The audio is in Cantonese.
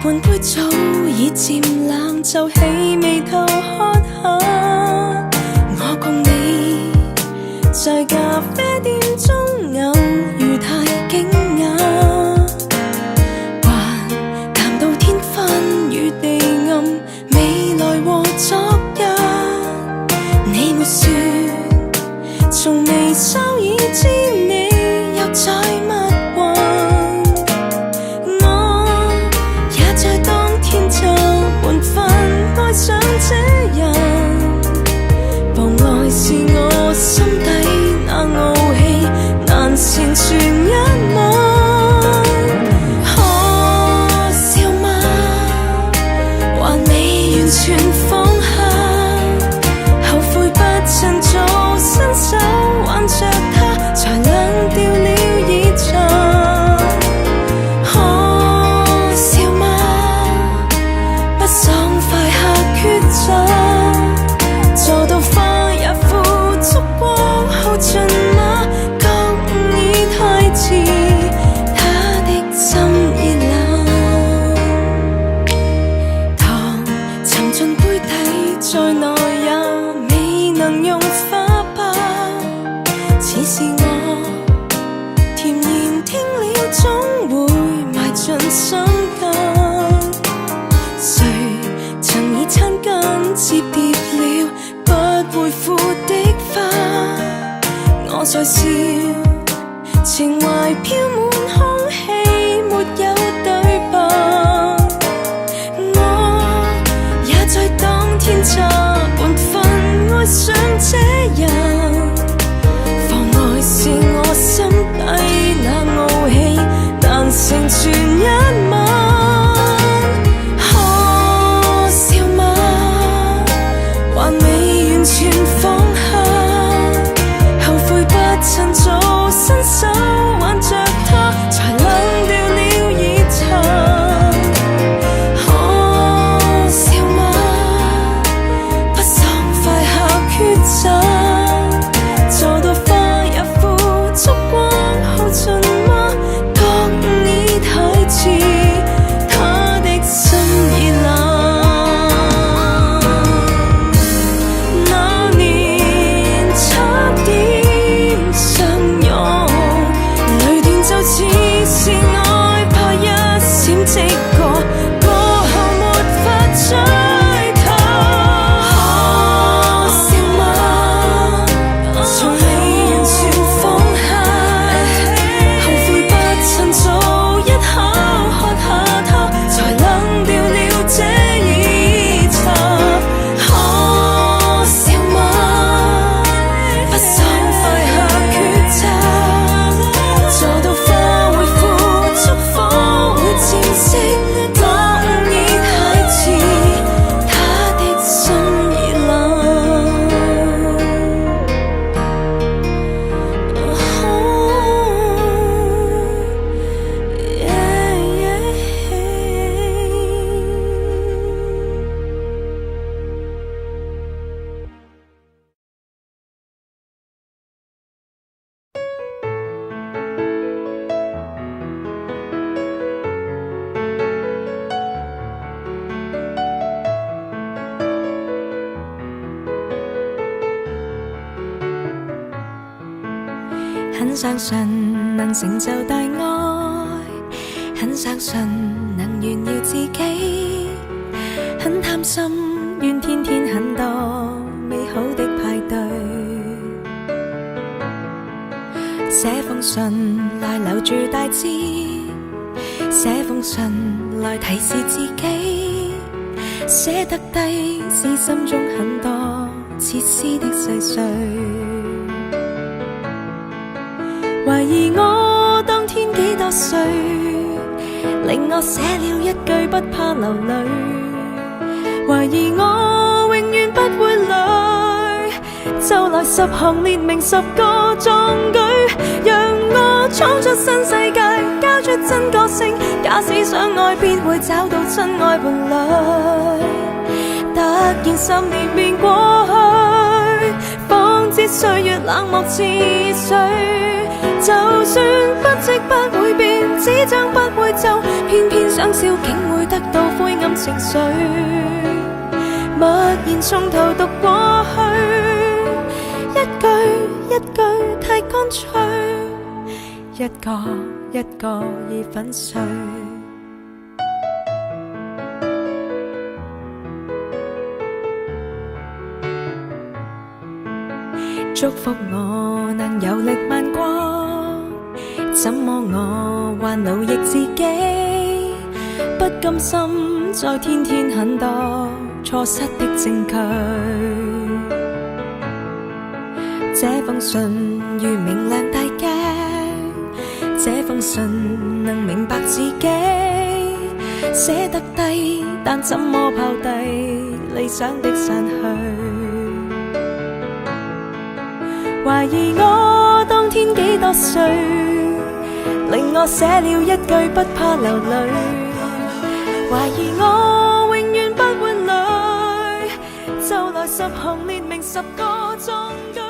半杯早已漸冷，就起眉頭喝下。我共你在咖啡店中偶遇太驚訝，還談到天昏與地暗，未來和昨日。你沒說，從眉梢已知你又在密雲。我也在當天就半分愛上這人，妨礙是我心底那傲氣難成全一吻。可笑嗎？還未完全放下，後悔不趁早伸手挽着他，才冷掉了熱茶。可笑嗎？不爽快下抉擇，坐到花也枯燭光耗盡嗎？覺悟已太遲，他的心已冷。糖沉進杯底，再耐也未能融化吧。似是我甜言聽了總會埋進心間。誰曾以餐巾摺疊了不會腐的花？我在笑，情懷飄滿空氣，沒有對白。我也在當天差半分愛上這人，妨礙是我心底那傲氣難成全一吻。可笑嗎？還未完全放下，後悔不趁早伸手挽着他，才冷掉了熱茶。可笑嗎？不爽快下抉擇，坐到花也枯燭光耗盡嗎？覺悟已太遲，他的心已冷。那年差點相擁，淚斷就似是愛怕一閃即過，過後沒法追討。可笑嗎？從未完全放下，後悔不趁早一口喝下他，才冷掉了這熱茶。可笑嗎？不爽快下抉擇，坐到花會枯燭，火會漸熄，覺悟已太遲，他的心已冷。很相信能成就大愛，很相信能炫耀自己，很貪心願天天很多美好的派對。寫封信來留住大志，寫封信來提示自己，寫得低是心中很多切絲的細碎。懷疑我當天幾多歲，令我寫了一句不怕流淚。懷疑我永遠不會累，就來10行列明10個壯舉，讓我闖出新世界，交出真個性。假使相愛，便會找到真愛伴侶。突然10年便過去，方知歲月冷漠似水。就算不即不會變，紙張不會皺，偏偏想笑竟會得到灰暗情緒。默然從頭讀過去，一句一句太乾脆，一個一個已粉碎。祝福我能有力漫過，怎麼我還奴役自己？不甘心再天天很多錯失的證據。這封信如明亮大鏡，這封信能明白自己，寫得低，但怎麼拋低理想的散去？懷疑我當天幾多歲，令我寫了一句不怕流淚。懷疑我永遠不會累，就來10行列明10個壯舉。